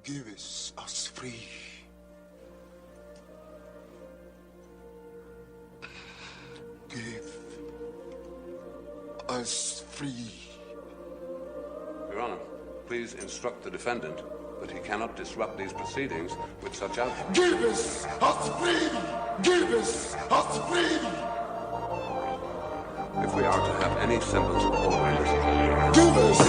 Give us free. Give us free. Your Honor, please instruct the defendant that he cannot disrupt these proceedings with such outbursts. Give us free. Give us free. If we are to have any semblance of orderliness, Give us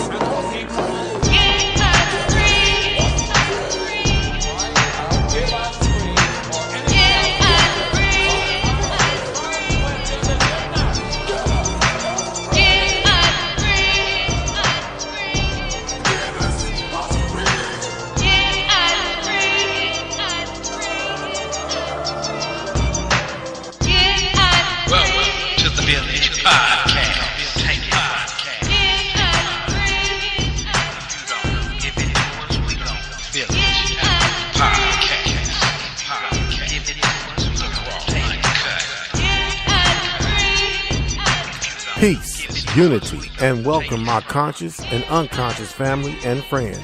Peace, unity, and welcome my conscious and unconscious family and friends.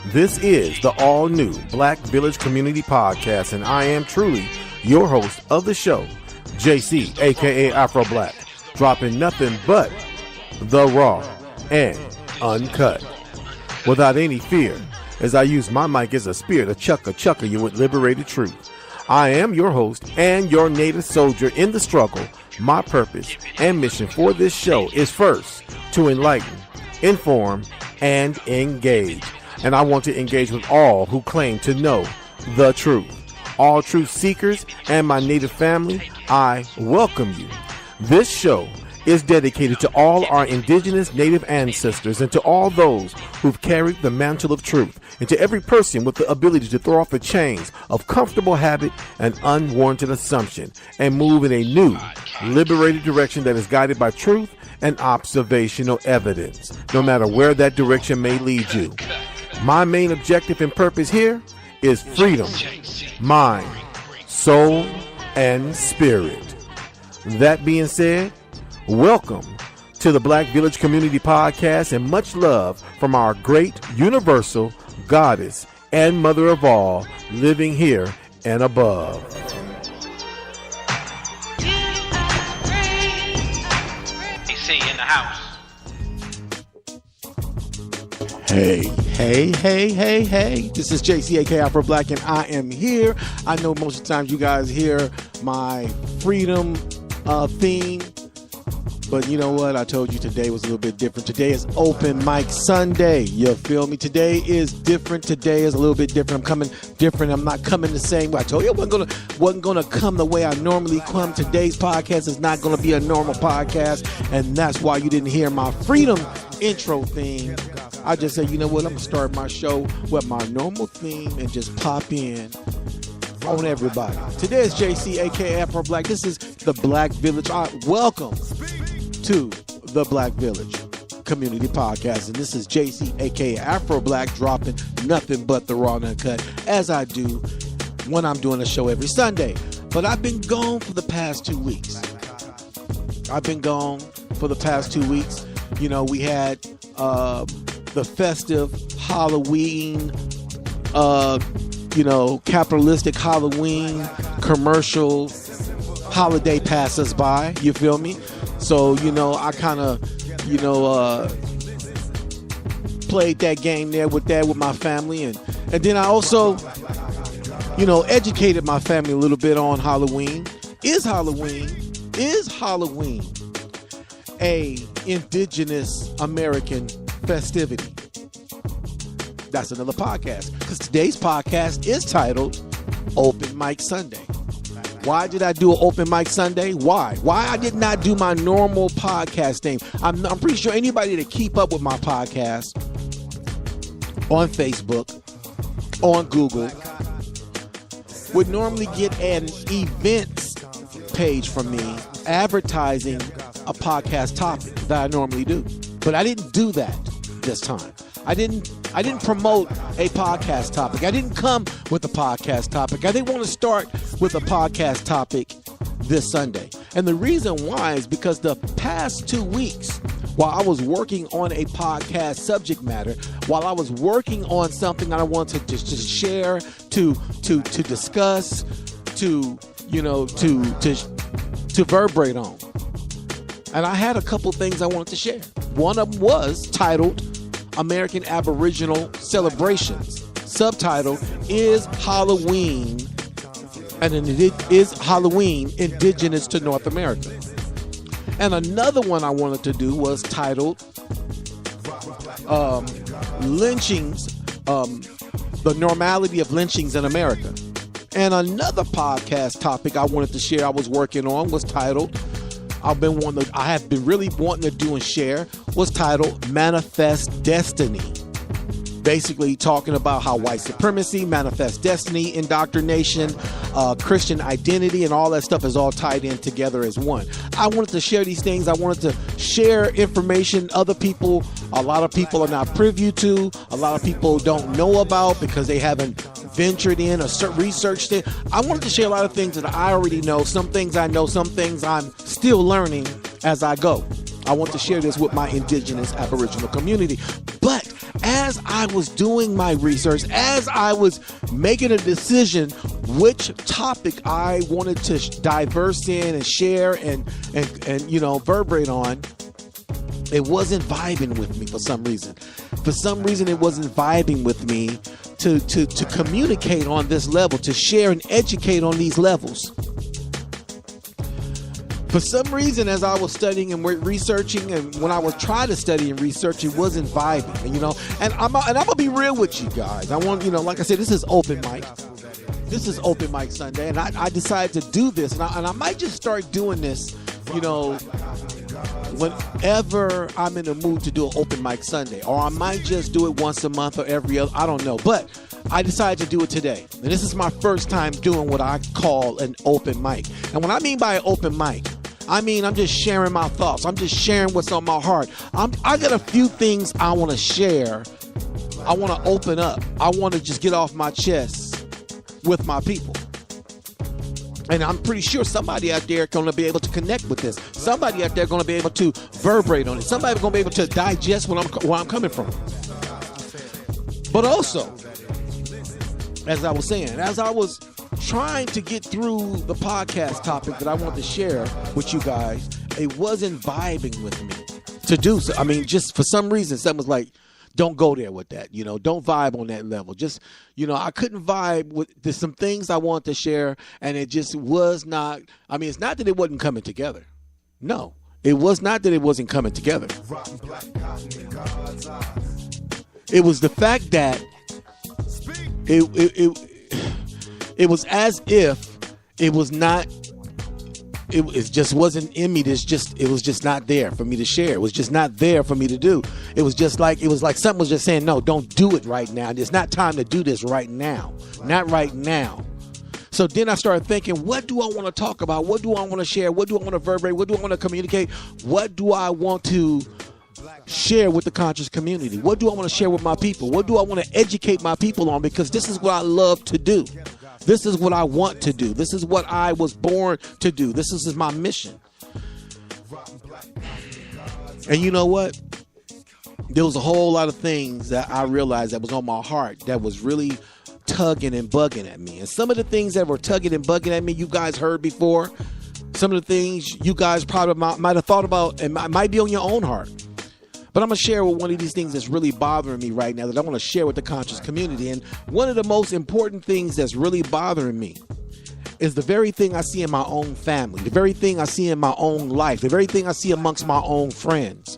This is the all-new BlackVillage Community Podcast, and I am truly your host of the show, JC, aka Afro Black, dropping nothing but the raw and uncut, without any fear, as I use my mic as a spear to chucker you with liberated truth. I am your host and your native soldier in the struggle. My purpose and mission for this show is first to enlighten, inform, and engage. And I want to engage with all who claim to know the truth. All truth seekers and my native family, I welcome you. This show is dedicated to all our indigenous native ancestors and to all those who've carried the mantle of truth, and to every person with the ability to throw off the chains of comfortable habit and unwarranted assumption and move in a new, liberated direction that is guided by truth and observational evidence, no matter where that direction may lead you. My main objective and purpose here is freedom, mind, soul, and spirit. That being said, welcome to the BlackVillage Community Podcast, and much love from our great universal goddess and mother of all, living here and above. AC in the house. Hey. This is JC, aka Afro Black, and I am here. I know most of the times you guys hear my freedom theme, but you know what? I told you today was a little bit different. Today is Open Mic Sunday. You feel me? Today is different. Today is a little bit different. I'm coming different. I'm not coming the same way. I told you I wasn't gonna come the way I normally come. Today's podcast is not gonna be a normal podcast, and that's why you didn't hear my freedom intro theme. I just said, you know what? I'm gonna start my show with my normal theme and just pop in on everybody. Today is JC, aka Afro Black. This is the BlackVillage. Welcome to the BlackVillage Community Podcast, and this is JC, aka Afro Black, dropping nothing but the raw and uncut, as I do when I'm doing a show every Sunday. But I've been gone for the past 2 weeks. You know, we had the festive Halloween, capitalistic Halloween commercial holiday pass us by. You feel me? So, I kind of, played that game there with my family. And then I also, educated my family a little bit on Halloween. Is Halloween a indigenous American festivity? That's another podcast, because today's podcast is titled Open Mic Sunday. Why did I do an Open Mic Sunday? Why I did not do my normal podcast name? I'm pretty sure anybody that keep up with my podcast on Facebook, on Google, would normally get an events page from me advertising a podcast topic that I normally do. But I didn't do that this time. I didn't promote a podcast topic. I didn't come with a podcast topic. I didn't want to start with a podcast topic this Sunday. And the reason why is because the past 2 weeks while I was working on a podcast subject matter, while I was working on something that I wanted to just share, to discuss, to verberate on. And I had a couple things I wanted to share. One of them was titled American Aboriginal Celebrations. Subtitled is Halloween, and it is Halloween Indigenous to North America. And another one I wanted to do was titled Lynchings, the Normality of Lynchings in America. And another podcast topic I wanted to share I was working on was titled, I have been really wanting to do and share, was titled Manifest Destiny. Basically talking about how white supremacy, manifest destiny, indoctrination, Christian identity, and all that stuff is all tied in together as one. I wanted to share these things. I wanted to share information other people, a lot of people are not privy to, a lot of people don't know about because they haven't ventured in or researched it. I wanted to share a lot of things that I already know. Some things I know, some things I'm still learning as I go. I want to share this with my indigenous Aboriginal community. But as I was doing my research, as I was making a decision which topic I wanted to diverse in and share and verberate on, it wasn't vibing with me for some reason. For some reason, it wasn't vibing with me to communicate on this level, to share and educate on these levels. For some reason, as I was studying and researching, and when I was trying to study and research, it wasn't vibing, And I'm gonna be real with you guys. I want, like I said, this is open mic. This is open mic Sunday, and I decided to do this, and I might just start doing this, whenever I'm in the mood to do an open mic Sunday, or I might just do it once a month or every other. I don't know, but I decided to do it today, and this is my first time doing what I call an open mic. And what I mean by an open mic, I mean, I'm just sharing my thoughts. I'm just sharing what's on my heart. I got a few things I want to share. I want to open up. I want to just get off my chest with my people. And I'm pretty sure somebody out there going to be able to connect with this. Somebody out there going to be able to verberate on it. Somebody going to be able to digest where I'm coming from. But also, as I was saying, as I was trying to get through the podcast topic that I want to share with you guys, it wasn't vibing with me to do so. I mean, just for some reason, something was like, don't go there with that, don't vibe on that level. Just, I couldn't vibe with, there's some things I want to share, and it just was not, it's not that it wasn't coming together. No, it was not that it wasn't coming together. It was the fact that it was as if it was not, it just wasn't in me. It was just not there for me to share. It was just not there for me to do. It was like something was just saying, no, don't do it right now. It's not time to do this right now. Not right now. So then I started thinking, what do I want to talk about? What do I want to share? What do I want to verberate? What do I want to communicate? What do I want to share with the conscious community? What do I want to share with my people? What do I want to educate my people on? Because this is what I love to do. This is what I want to do. This is what I was born to do. This is my mission. And you know what? There was a whole lot of things that I realized that was on my heart that was really tugging and bugging at me. And some of the things that were tugging and bugging at me, you guys heard before. Some of the things you guys probably might have thought about and might be on your own heart. But I'm going to share with one of these things that's really bothering me right now that I want to share with the conscious community. And one of the most important things that's really bothering me is the very thing I see in my own family, the very thing I see in my own life, the very thing I see amongst my own friends.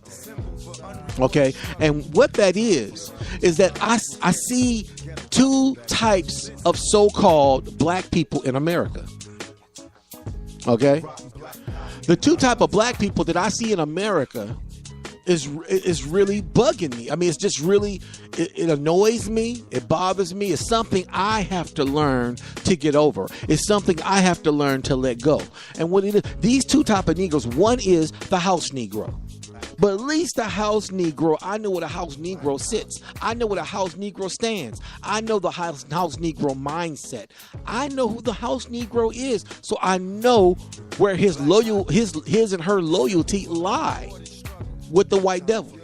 Okay? And what that is that I see two types of so-called black people in America. Okay? The two type of black people that I see in America is really bugging me. It's just really, it annoys me. It bothers me. It's something I have to learn to get over. It's something I have to learn to let go. And what it is, these two type of Negroes, one is the house Negro. But at least the house Negro, I know where the house Negro sits. I know where the house Negro stands. I know the house Negro mindset. I know who the house Negro is. So I know where his and her loyalty lie. with the white devil.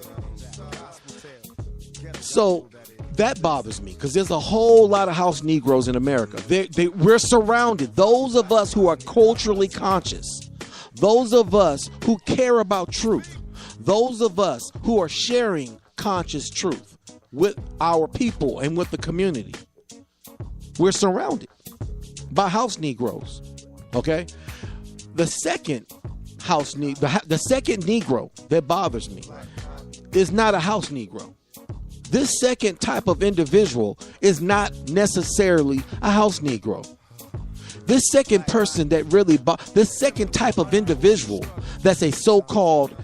So that bothers me because there's a whole lot of house Negroes in America. We're surrounded. Those of us who are culturally conscious, those of us who care about truth, those of us who are sharing conscious truth with our people and with the community, we're surrounded by house Negroes. Okay? The second the second Negro that bothers me is not a house Negro. This second type of individual is not necessarily a house Negro. This second person that really, this second type of individual that's a so-called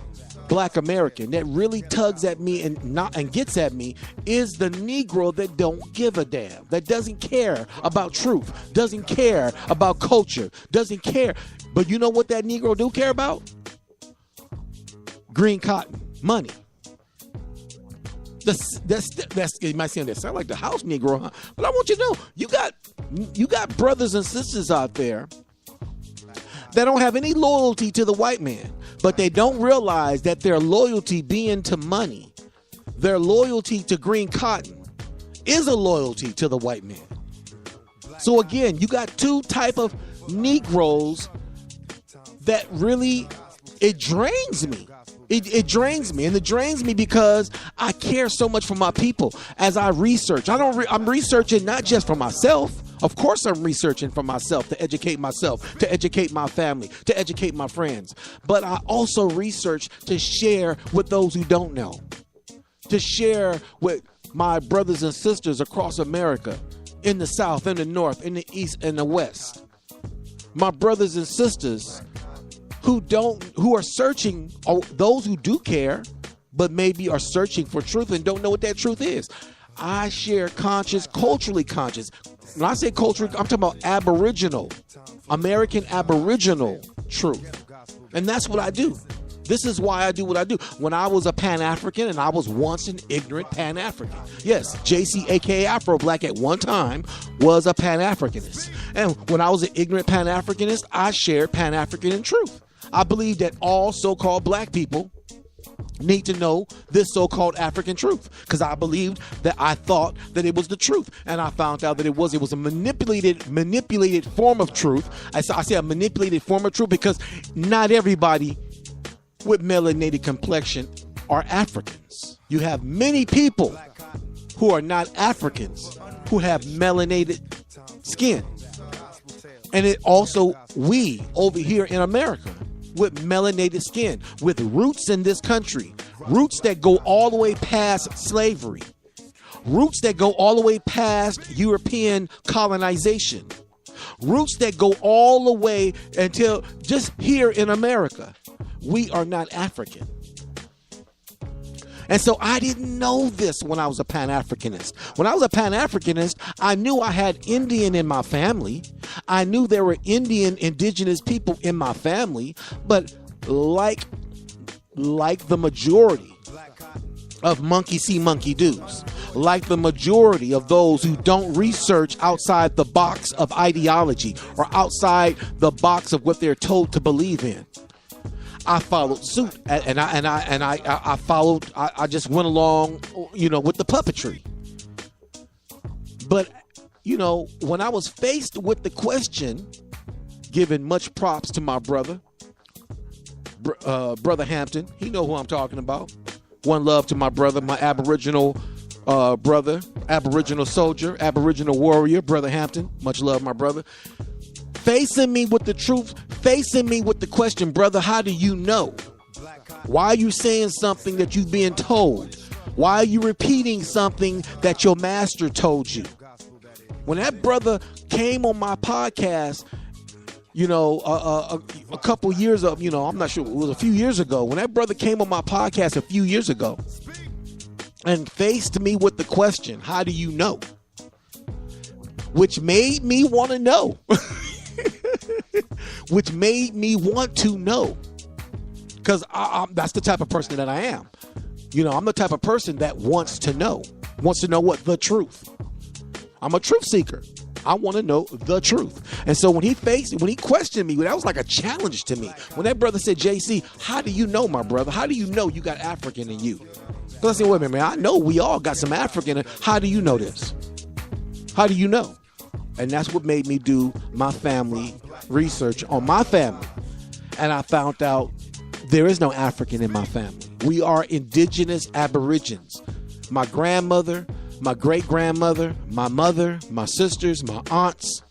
Black American that really tugs at me and gets at me is the Negro that don't give a damn, that doesn't care about truth, doesn't care about culture, doesn't care. But you know what that Negro do care about? Green cotton, money. That's you might say that sound like the house Negro, huh? But I want you to know you got brothers and sisters out there that don't have any loyalty to the white man, but they don't realize that their loyalty being to money, their loyalty to green cotton, is a loyalty to the white man. So again, you got two type of Negroes that really, it drains me. It drains me, and it drains me because I care so much for my people. As I research, I'm researching not just for myself. Of course, I'm researching for myself to educate myself, to educate my family, to educate my friends. But I also research to share with those who don't know, to share with my brothers and sisters across America, in the South, in the North, in the East, and the West. My brothers and sisters who are searching, those who do care, but maybe are searching for truth and don't know what that truth is. I share culturally conscious. When I say culture, I'm talking about Aboriginal, American Aboriginal truth. And that's what I do. This is why I do what I do. When I was a Pan-African, and I was once an ignorant Pan-African. Yes, JC, aka Afro Black, at one time was a Pan-Africanist. And when I was an ignorant Pan-Africanist, I shared Pan-African truth. I believe that all so-called black people need to know this so-called African truth, because I thought that it was the truth, and I found out that it was a manipulated form of truth. I say a manipulated form of truth because not everybody with melanated complexion are Africans. You have many people who are not Africans who have melanated skin, and it also we over here in America with melanated skin, with roots in this country, roots that go all the way past slavery, roots that go all the way past European colonization, roots that go all the way until just here in America. We are not African. And so I didn't know this when I was a Pan-Africanist. When I was a Pan-Africanist, I knew I had Indian in my family. I knew there were Indian indigenous people in my family. But like the majority of monkey see, monkey do's, like the majority of those who don't research outside the box of ideology or outside the box of what they're told to believe in, I followed suit, and I followed. I just went along, with the puppetry. But when I was faced with the question, giving much props to my brother, Brother Hampton, he know who I'm talking about. One love to my brother, my Aboriginal brother, Aboriginal soldier, Aboriginal warrior, Brother Hampton. Much love, my brother. Facing me with the truth, facing me with the question, brother, how do you know? Why are you saying something that you've been told? Why are you repeating something that your master told you? When that brother came on my podcast, a couple years of, I'm not sure, it was a few years ago. When that brother came on my podcast a few years ago and faced me with the question, how do you know? Which made me want to know. Which made me want to know, because that's the type of person that I am. I'm the type of person that wants to know what the truth. I'm a truth seeker. I want to know the truth. And so when he questioned me, that was like a challenge to me. When that brother said, JC, how do you know, my brother? How do you know you got African in you? Because I said, wait a minute, man, I know we all got some African. How do you know this? How do you know? And that's what made me do my family research on my family. And I found out there is no African in my family. We are indigenous aborigines. My grandmother, my great-grandmother, my mother, my sisters, my aunts,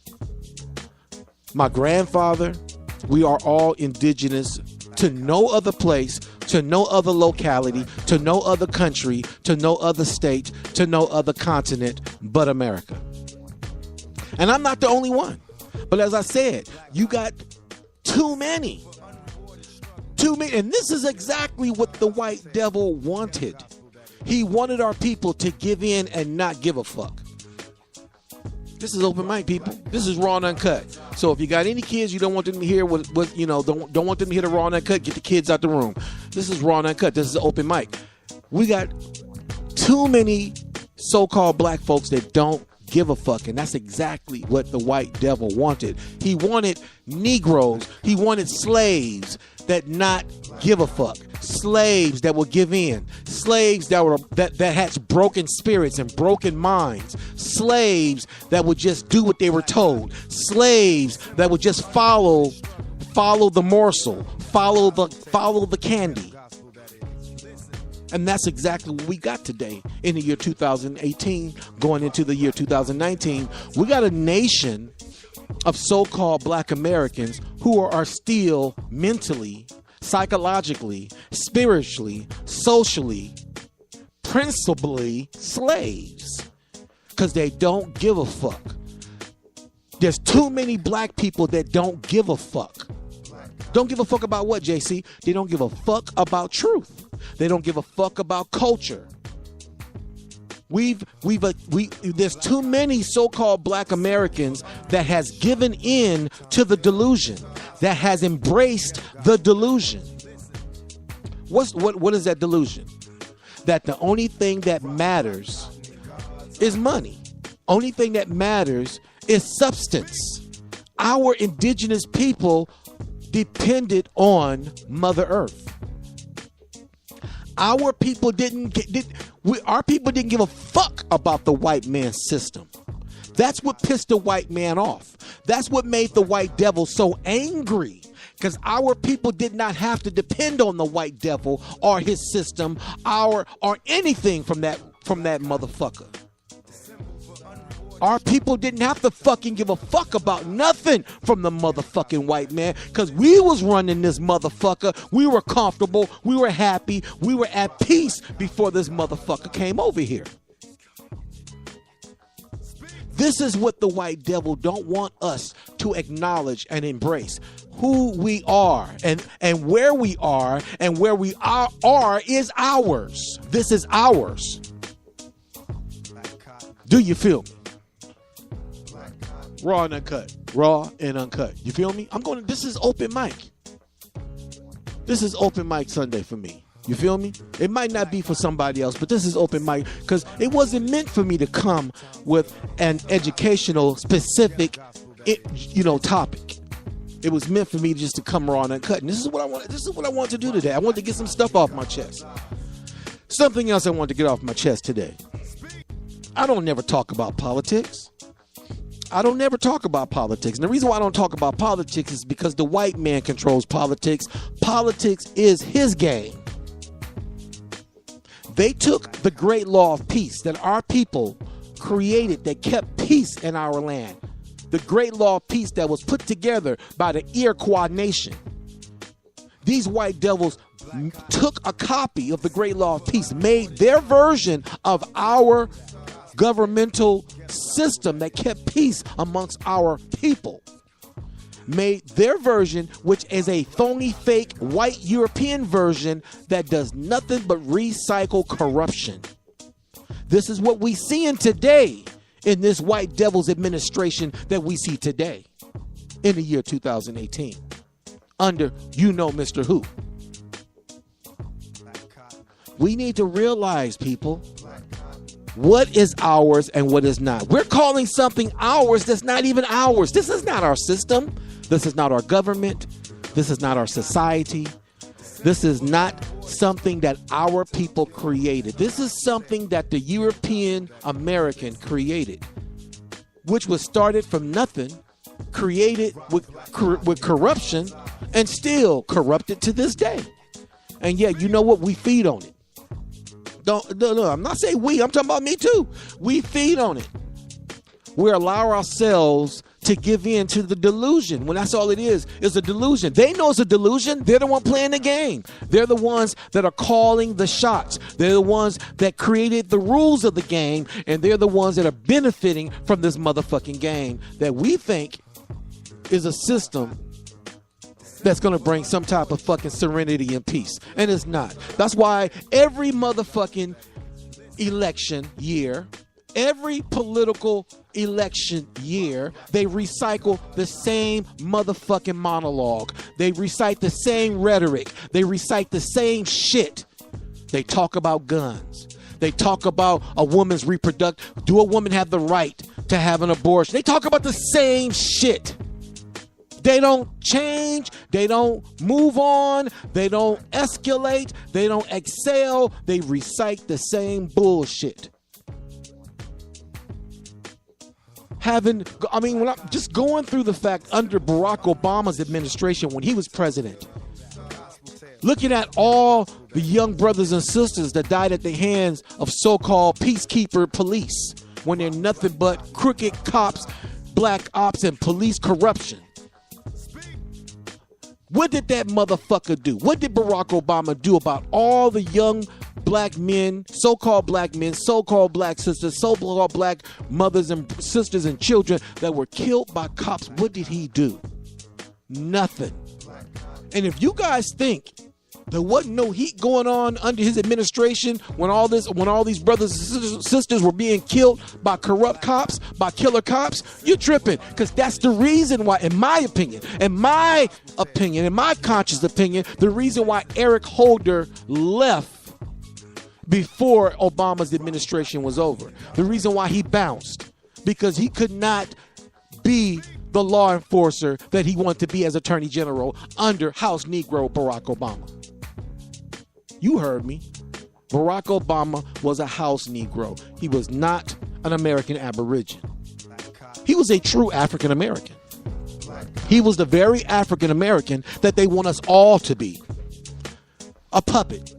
my grandfather, we are all indigenous to no other place, to no other locality, to no other country, to no other state, to no other continent but America. And I'm not the only one. But as I said, you got too many. And this is exactly what the white devil wanted. He wanted our people to give in and not give a fuck. This is open mic, people. This is raw and uncut. So if you got any kids you don't want them to hear don't want them to hear the raw and uncut, get the kids out the room. This is raw and uncut. This is open mic. We got too many so-called black folks that don't give a fuck, and that's exactly what the white devil wanted. He wanted Negroes. He wanted slaves that not give a fuck. Slaves that will give in. Slaves that had broken spirits and broken minds. Slaves that would just do what they were told. Slaves that would just follow the morsel, follow the candy. And that's exactly what we got today in the year 2018, going into the year 2019. We got a nation of so-called black Americans who are still mentally, psychologically, spiritually, socially, principally slaves because they don't give a fuck. There's too many black people that don't give a fuck. Don't give a fuck about what, JC? They don't give a fuck about truth. They don't give a fuck about culture. There's too many so-called black Americans that has given in to the delusion, that has embraced the delusion. What is that delusion? That the only thing that matters is money. Only thing that matters is substance. Our indigenous people depended on Mother Earth. Our people didn't give a fuck about the white man's system. That's what pissed the white man off. That's what made the white devil so angry. Because our people did not have to depend on the white devil or his system or anything from that motherfucker. Our people didn't have to fucking give a fuck about nothing from the motherfucking white man because we was running this motherfucker. We were comfortable. We were happy. We were at peace before this motherfucker came over here. This is what the white devil don't want us to acknowledge and embrace. Who we are and where we are and where we are is ours. This is ours. Do you feel me? Raw and uncut. Raw and uncut. You feel me? This is open mic. This is open mic Sunday for me. You feel me? It might not be for somebody else, but this is open mic because it wasn't meant for me to come with an educational specific, topic. It was meant for me just to come raw and uncut. And this is what I want. This is what I want to do today. I want to get some stuff off my chest. Something else I want to get off my chest today. I don't never talk about politics. I don't never talk about politics. And the reason why I don't talk about politics is because the white man controls politics. Politics is his game. They took the great law of peace that our people created that kept peace in our land. The great law of peace that was put together by the Iroquois nation. These white devils took a copy of the great law of peace, made their version of our governmental system that kept peace amongst our people, made their version, which is a phony, fake, white European version that does nothing but recycle corruption. This is what we seeing today in this white devil's administration that we see today in the year 2018 under Mr. Who. We need to realize, people, what is ours and what is not. We're calling something ours that's not even ours. This is not our system. This is not our government. This is not our society. This is not something that our people created. This is something that the European American created, which was started from nothing, created with corruption, and still corrupted to this day. And yet, you know what? We feed on it. No, I'm not saying we. I'm talking about me too. We feed on it. We allow ourselves to give in to the delusion when that's all it is a delusion. They know it's a delusion. They're the one playing the game. They're the ones that are calling the shots. They're the ones that created the rules of the game, and they're the ones that are benefiting from this motherfucking game that we think is a system that's going to bring some type of fucking serenity and peace. And it's not. That's why every motherfucking election year, every political election year, they recycle the same motherfucking monologue. They recite the same rhetoric. They recite the same shit. They talk about guns. They talk about a woman's reproductive. Do a woman have the right to have an abortion? They talk about the same shit. They don't change. They don't move on. They don't escalate. They don't excel. They recite the same bullshit. When I'm just going through the fact under Barack Obama's administration when he was president, looking at all the young brothers and sisters that died at the hands of so-called peacekeeper police when they're nothing but crooked cops, black ops, and police corruption. What did that motherfucker do? What did Barack Obama do about all the young black men, so-called black sisters, so-called black mothers and sisters and children that were killed by cops? What did he do? Nothing. And if you guys think there wasn't no heat going on under his administration when all these brothers and sisters were being killed by corrupt cops, by killer cops, you're tripping. Because that's the reason why, in my conscious opinion, the reason why Eric Holder left before Obama's administration was over. The reason why he bounced. Because he could not be the law enforcer that he wanted to be as Attorney General under House Negro Barack Obama. You heard me. Barack Obama was a House Negro. He was not an American Aborigine. He was a true African American. He was the very African American that they want us all to be. A puppet.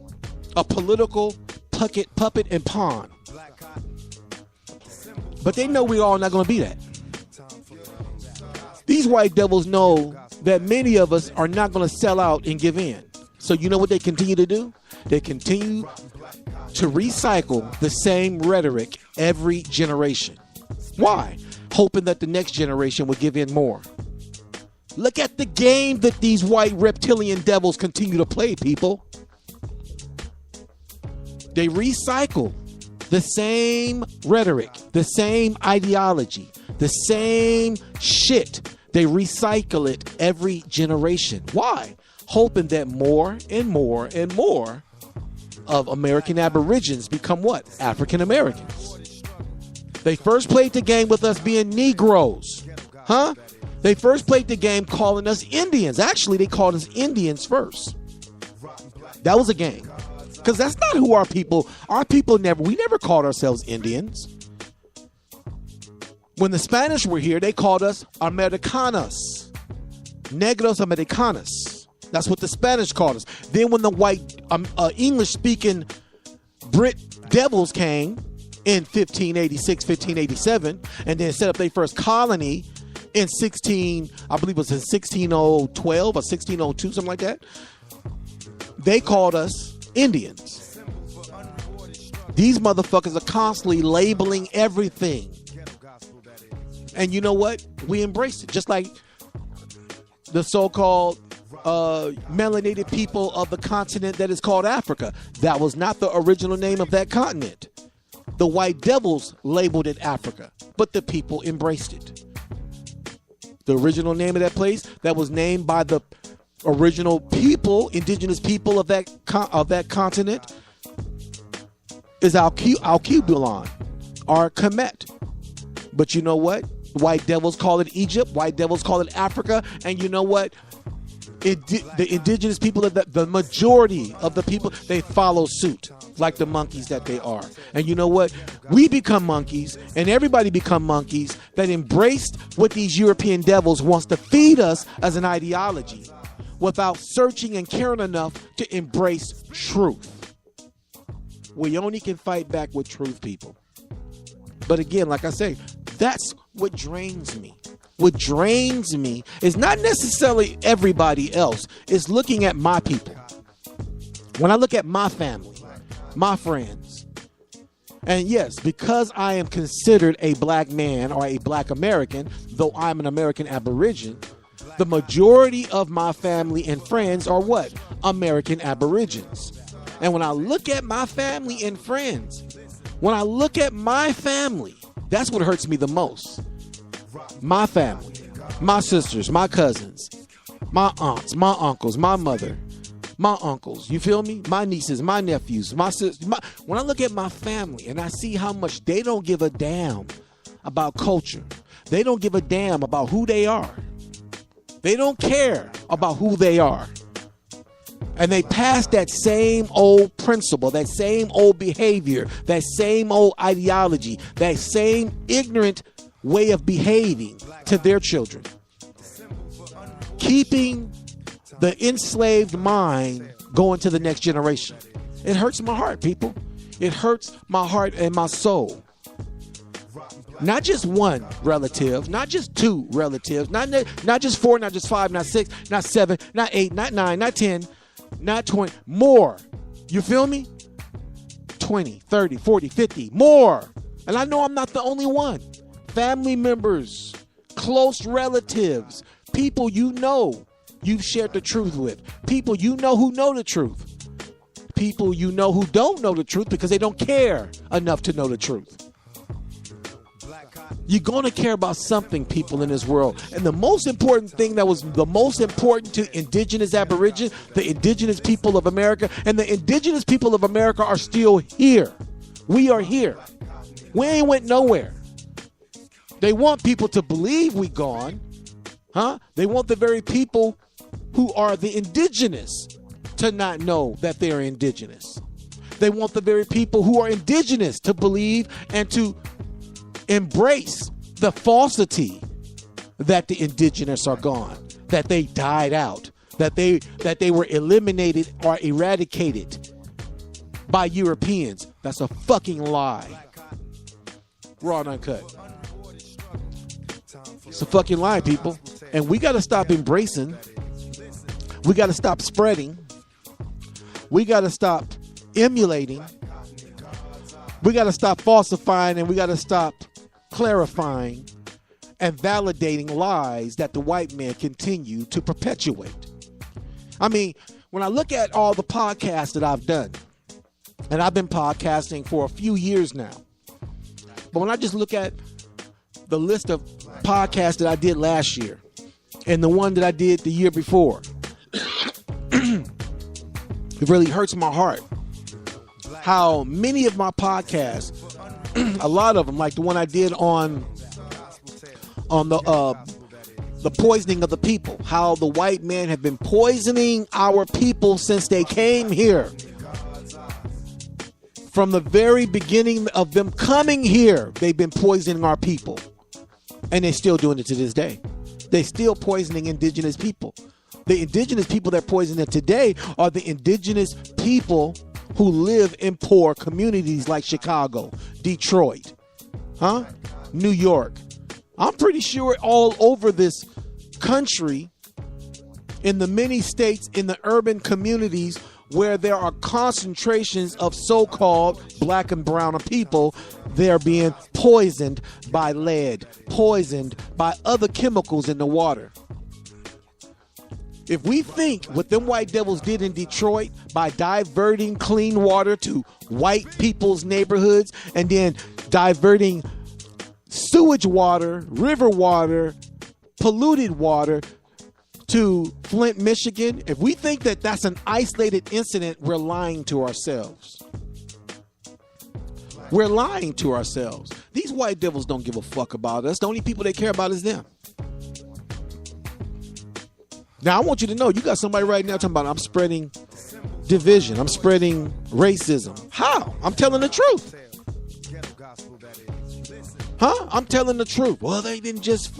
A political puppet and pawn. But they know we're all not going to be that. These white devils know that many of us are not going to sell out and give in. So you know what they continue to do? They continue to recycle the same rhetoric every generation. Why? Hoping that the next generation will give in more. Look at the game that these white reptilian devils continue to play, people. They recycle the same rhetoric, the same ideology, the same shit. They recycle it every generation. Why? Hoping that more and more and more of American Aborigines become what? African Americans. They first played the game with us being Negroes. Huh? They first played the game calling us Indians. Actually, they called us Indians first. That was a game. Because that's not who our people we never called ourselves Indians. When the Spanish were here, they called us Americanos. Negros Americanos. That's what the Spanish called us. Then when the white English-speaking Brit devils came in 1586, 1587, and then set up their first colony in 1612 or 1602, something like that, they called us Indians. These motherfuckers are constantly labeling everything. And you know what? We embrace it. Just like the so-called melanated people of the continent that is called Africa. That was not the original name of that continent. The white devils labeled it Africa, but the people embraced it. The original name of that place that was named by the original people, indigenous people of that continent, is Alkebulan. are Kemet. But you know what? White devils call it Egypt. White devils call it Africa. And you know what? The indigenous people, the majority of the people, they follow suit like the monkeys that they are. And you know what? We become monkeys, and everybody become monkeys that embraced what these European devils wants to feed us as an ideology without searching and caring enough to embrace truth. We only can fight back with truth, people. But again, like I say, that's what drains me. What drains me is not necessarily everybody else. It's looking at my people. When I look at my family, my friends, and yes, because I am considered a black man or a black American, though I'm an American Aborigine, the majority of my family and friends are what? American Aborigines. And when I look at my family and friends, when I look at my family, that's what hurts me the most. My family, my sisters, my cousins, my aunts, my uncles, my mother, my uncles, you feel me? My nieces, my nephews, my sisters. When I look at my family and I see how much they don't give a damn about culture, they don't give a damn about who they are. They don't care about who they are. And they pass that same old principle, that same old behavior, that same old ideology, that same ignorant way of behaving to their children. Keeping the enslaved mind going to the next generation. It hurts my heart, people. It hurts my heart and my soul. Not just one relative, not just two relatives, not just four, not just five, not six, not seven, not eight, not nine, not 10, not 20, more. You feel me? 20, 30, 40, 50, more. And I know I'm not the only one. Family members, close relatives, people you know you've shared the truth with, people you know who know the truth, people you know who don't know the truth because they don't care enough to know the truth. You're going to care about something, people, in this world. And the most important thing that was the most important to indigenous Aborigines, the indigenous people of America, and the indigenous people of America are still here. We are here. We ain't went nowhere. They want people to believe we gone. Huh? They want the very people who are the indigenous to not know that they're indigenous. They want the very people who are indigenous to believe and to embrace the falsity that the indigenous are gone, that they died out, that they were eliminated or eradicated by Europeans. That's a fucking lie. Raw and uncut. It's a fucking lie, people. And we got to stop embracing. We got to stop spreading. We got to stop emulating. We got to stop falsifying, and we got to stop clarifying and validating lies that the white man continue to perpetuate. I mean, when I look at all the podcasts that I've done, and I've been podcasting for a few years now, but when I just look at the list of podcasts that I did last year and the one that I did the year before, it really hurts my heart how many of my podcasts, a lot of them, like the one I did on the poisoning of the people, how the white men have been poisoning our people since they came here. From the very beginning of them coming here, they've been poisoning our people. And they're still doing it to this day. They're still poisoning indigenous people. The indigenous people that poison it today are the indigenous people who live in poor communities like Chicago, Detroit, New York. I'm pretty sure all over this country, in the many states, in the urban communities where there are concentrations of so-called black and brown people, they're being poisoned by lead, poisoned by other chemicals in the water. If we think what them white devils did in Detroit by diverting clean water to white people's neighborhoods and then diverting sewage water, river water, polluted water to Flint, Michigan, if we think that that's an isolated incident, we're lying to ourselves. We're lying to ourselves. These white devils don't give a fuck about us. The only people they care about is them. Now, I want you to know, you got somebody right now talking about, I'm spreading division. I'm spreading racism. How? I'm telling the truth. Huh? I'm telling the truth. Well, they didn't just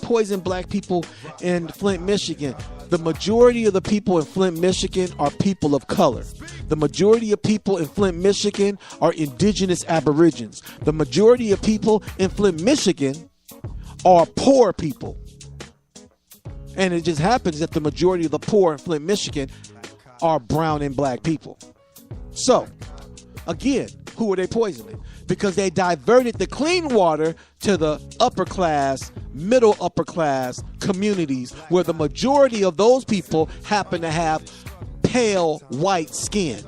poison black people in Flint, Michigan. The majority of the people in Flint, Michigan are people of color. The majority of people in Flint, Michigan are indigenous aborigines. The majority of people in Flint, Michigan are poor people. And it just happens that the majority of the poor in Flint, Michigan are brown and black people. So, again, who are they poisoning? Because they diverted the clean water to the upper class, middle upper class communities where the majority of those people happen to have pale white skin,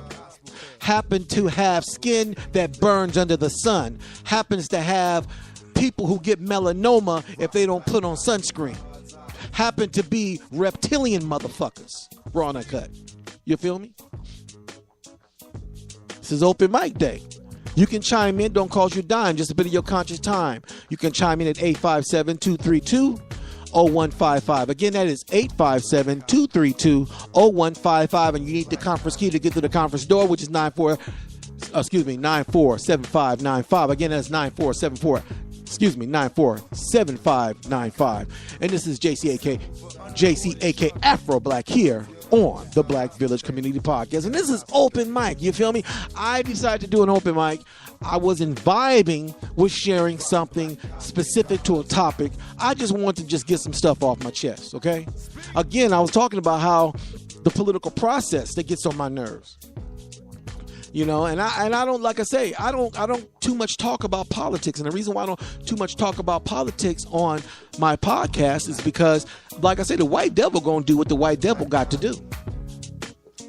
happen to have skin that burns under the sun, happens to have people who get melanoma if they don't put on sunscreen, happen to be reptilian motherfuckers. Raw and uncut. You feel me? This is open mic day. You can chime in. Don't cost you a dime. Just a bit of your conscious time. You can chime in at 857-232-0155. Again, that is 857-232-0155. And you need the conference key to get to the conference door, which is 947595. Again, that's 947595. And this is JC aka Afro Black here on the Black Village Community Podcast. And this is open mic. You feel me? I decided to do an open mic. I wasn't vibing with sharing something specific to a topic. I just wanted to just get some stuff off my chest, okay? Again, I was talking about how the political process that gets on my nerves. You know, and I don't, like I say, I don't too much talk about politics. And the reason why I don't too much talk about politics on my podcast is because, like I say, the white devil gonna do what the white devil got to do.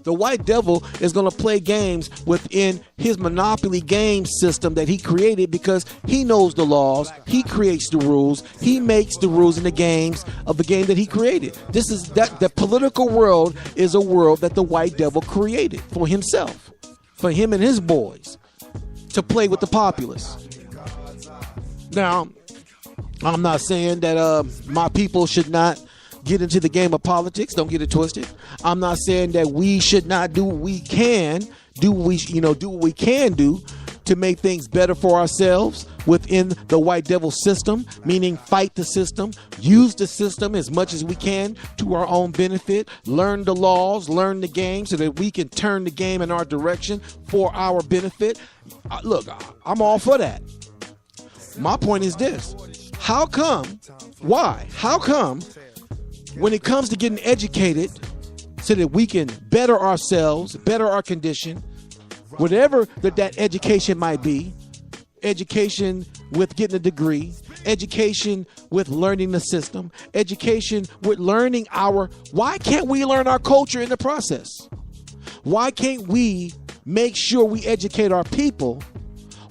The white devil is gonna play games within his monopoly game system that he created because he knows the laws, he creates the rules, he makes the rules in the games of the game that he created. This is that the political world is a world that the white devil created for himself. For him and his boys to play with the populace. Now, I'm not saying that my people should not get into the game of politics. Don't get it twisted. I'm not saying that we should not do what we can do to make things better for ourselves within the white devil system, meaning fight the system, use the system as much as we can to our own benefit, learn the laws, learn the game so that we can turn the game in our direction for our benefit. Look, I'm all for that. My point is this. How come when it comes to getting educated so that we can better ourselves, better our condition, whatever that education might be, education with getting a degree, education with learning the system, education with learning why can't we learn our culture in the process? Why can't we make sure we educate our people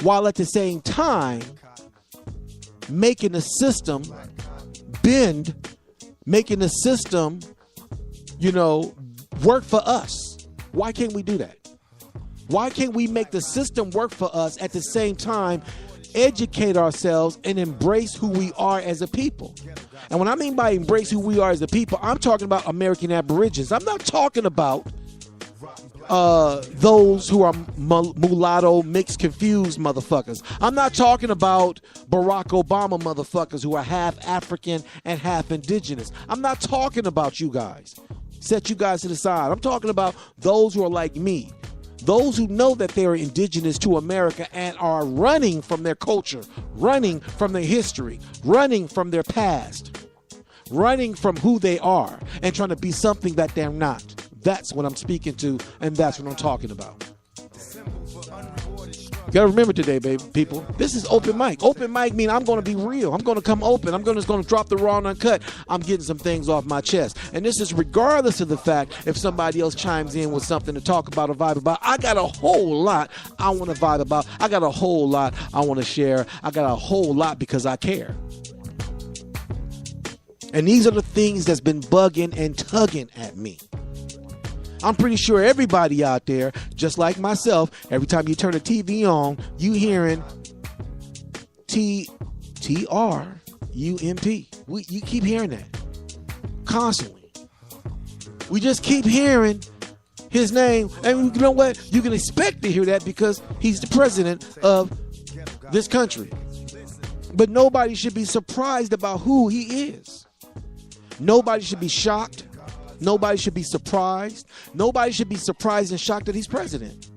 while at the same time making the system bend, making the system, work for us? Why can't we do that? Why can't we make the system work for us at the same time, educate ourselves and embrace who we are as a people? And when I mean by embrace who we are as a people, I'm talking about American Aborigines. I'm not talking about those who are mulatto, mixed, confused motherfuckers. I'm not talking about Barack Obama motherfuckers who are half African and half indigenous. I'm not talking about you guys. Set you guys to the side. I'm talking about those who are like me. Those who know that they are indigenous to America and are running from their culture, running from their history, running from their past, running from who they are and trying to be something that they're not. That's what I'm speaking to, and that's what I'm talking about. You gotta remember today, baby, people, this is open mic. Open mic means I'm gonna be real. I'm gonna come open. I'm just gonna drop the raw and uncut. I'm getting some things off my chest. And this is regardless of the fact if somebody else chimes in with something to talk about or vibe about. I got a whole lot I wanna vibe about. I got a whole lot I wanna share. I got a whole lot because I care. And these are the things that's been bugging and tugging at me. I'm pretty sure everybody out there, just like myself, every time you turn the TV on, you hearing T-R-U-M-P. You keep hearing that constantly. We just keep hearing his name. And you know what? You can expect to hear that because he's the president of this country. But nobody should be surprised about who he is. Nobody should be shocked. Nobody should be surprised. Nobody should be surprised and shocked that he's president.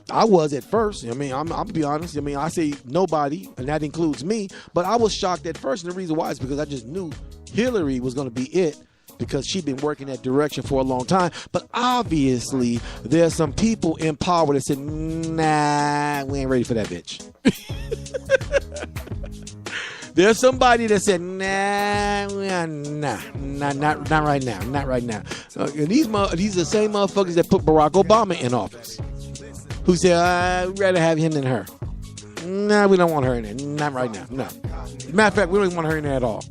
I was at first. I mean, I'm be honest. I mean, I say nobody, and that includes me. But I was shocked at first, and the reason why is because I just knew Hillary was going to be it because she'd been working that direction for a long time. But obviously, there's some people in power that said, nah, we ain't ready for that bitch. There's somebody that said, not right now, not right now. And these are the same motherfuckers that put Barack Obama in office, who said, we'd rather have him than her. Nah, we don't want her in there. Not right now, no. Matter of fact, we don't even want her in there at all.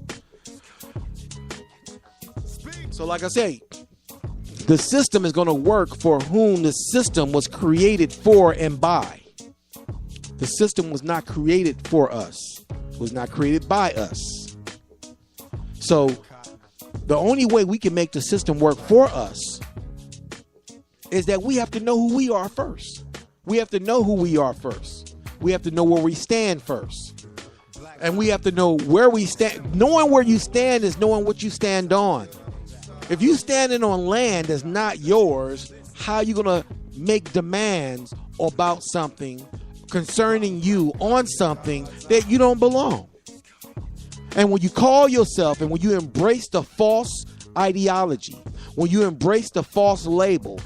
So like I say, the system is going to work for whom the system was created for and by. The system was not created for us. Was not created by us. So the only way we can make the system work for us is that we have to know who we are first. We have to know who we are first. We have to know where we stand first. And we have to know where we stand. Knowing where you stand is knowing what you stand on. If you standing on land that's not yours, how are you going to make demands about something concerning you on something that you don't belong? And when you call yourself and when you embrace the false ideology, when you embrace the false label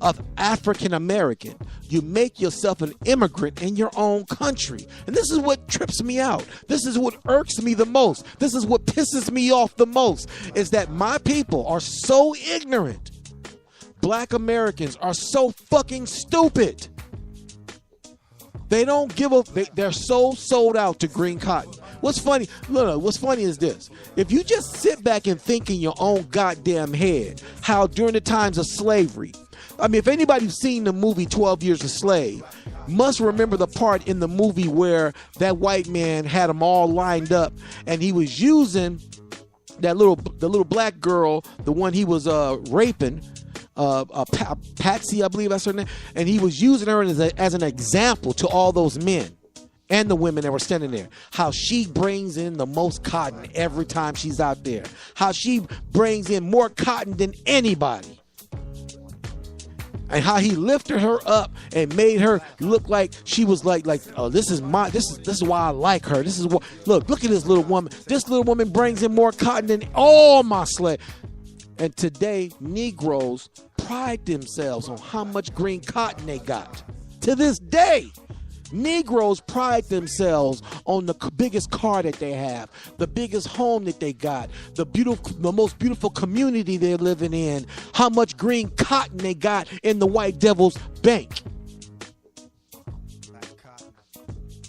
of African American, you make yourself an immigrant in your own country. And this is what trips me out. This is what irks me the most. This is what pisses me off the most, is that my people are so ignorant. Black Americans are so fucking stupid. They don't give a. They're so sold out to green cotton. What's funny? Look, what's funny is this. If you just sit back and think in your own goddamn head how during the times of slavery, I mean, if anybody's seen the movie 12 Years a Slave, must remember the part in the movie where that white man had them all lined up and he was using the little black girl, the one he was raping, Patsy, I believe that's her name, and he was using her as an example to all those men and the women that were standing there. How she brings in the most cotton every time she's out there. How she brings in more cotton than anybody. And how he lifted her up and made her look like she was like, oh, this is why I like her. This is what, look at this little woman. This little woman brings in more cotton than all my slaves. And today, Negroes pride themselves on how much green cotton they got. To this day, Negroes pride themselves on the biggest car that they have, the biggest home that they got, the most beautiful community they're living in, how much green cotton they got in the white devil's bank.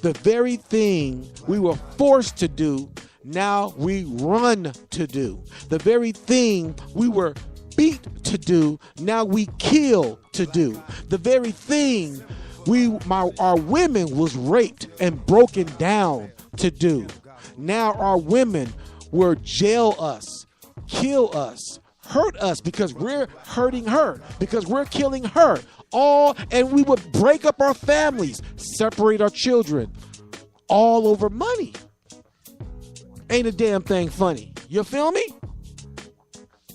The very thing we were forced to do, now we run to do. The very thing we were beat to do, now we kill to do. The very thing our women was raped and broken down to do. Now our women will jail us, kill us, hurt us because we're hurting her, because we're killing her. And we would break up our families, separate our children, all over money. Ain't a damn thing funny. You feel me?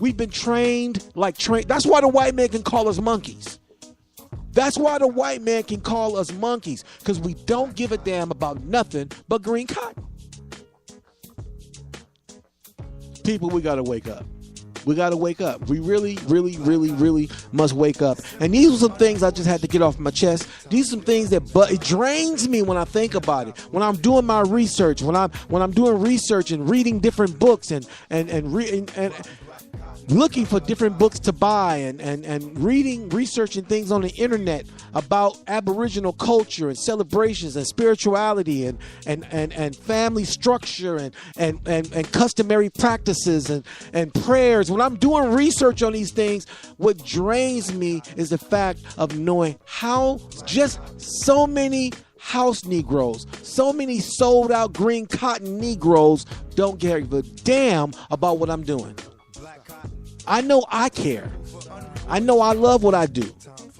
We've been trained. That's why the white man can call us monkeys. That's why the white man can call us monkeys, because we don't give a damn about nothing but green cotton. People, we got to wake up. We got to wake up. We really, really, really, really must wake up. And these are some things I just had to get off my chest. These are some things that it drains me when I think about it. When I'm doing my research, when I'm doing research and reading different books and looking for different books to buy and researching things on the internet about Aboriginal culture and celebrations and spirituality and family structure and customary practices and prayers. When I'm doing research on these things, what drains me is the fact of knowing how just so many house Negroes, so many sold out green cotton Negroes don't give a damn about what I'm doing. I know I care. I know I love what I do.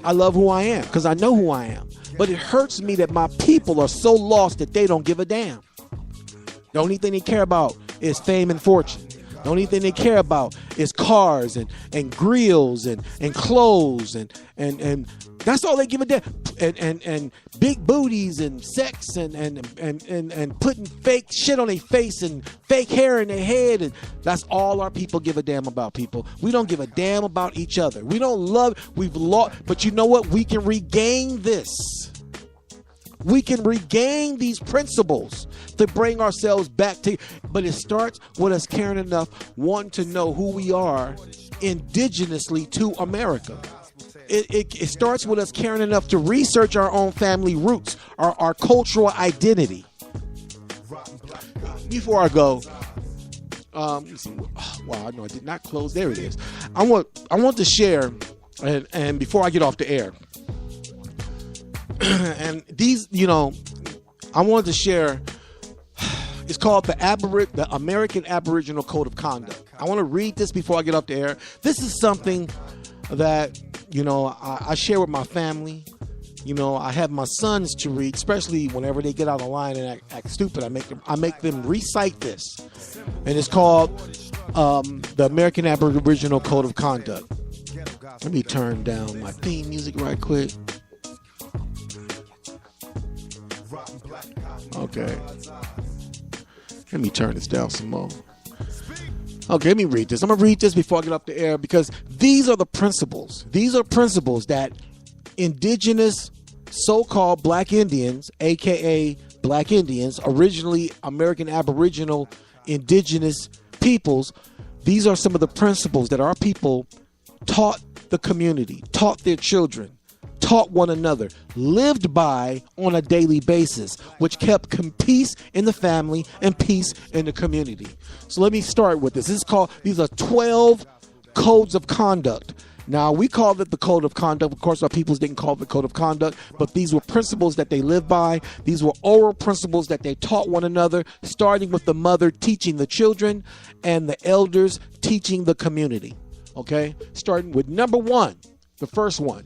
I love who I am because I know who I am. But it hurts me that my people are so lost that they don't give a damn. The only thing they care about is fame and fortune. The only thing they care about is cars and grills and clothes and that's all they give a damn. And big booties and sex and putting fake shit on their face and fake hair in their head, and that's all our people give a damn about, people. We don't give a damn about each other. We don't love, we've lost, but you know what? We can regain this. We can regain these principles to bring ourselves back to, but it starts with us caring enough, wanting to know who we are indigenously to America. It starts with us caring enough to research our own family roots, our cultural identity. Before I go, wow, I know I did not close. There it is. I want to share, and before I get off the air, and these, I wanted to share. It's called the American Aboriginal Code of Conduct. I want to read this before I get off the air. This is something that I share with my family. I have my sons to read, especially whenever they get out of line and act stupid. I make them recite this, and it's called the American Aboriginal Code of Conduct. Let me turn down my theme music right quick. Okay. Let me turn this down some more. Okay, let me read this. I'm going to read this before I get up the air because these are the principles. These are principles that indigenous so-called Black Indians, a.k.a. Black Indians, originally American Aboriginal indigenous peoples, these are some of the principles that our people taught the community, taught their children, taught one another, lived by on a daily basis, which kept peace in the family and peace in the community. So let me start with this. These are 12 codes of conduct. Now, we call it the code of conduct. Of course, our peoples didn't call it the code of conduct, but these were principles that they lived by. These were oral principles that they taught one another, starting with the mother teaching the children and the elders teaching the community. Okay? Starting with number one, the first one.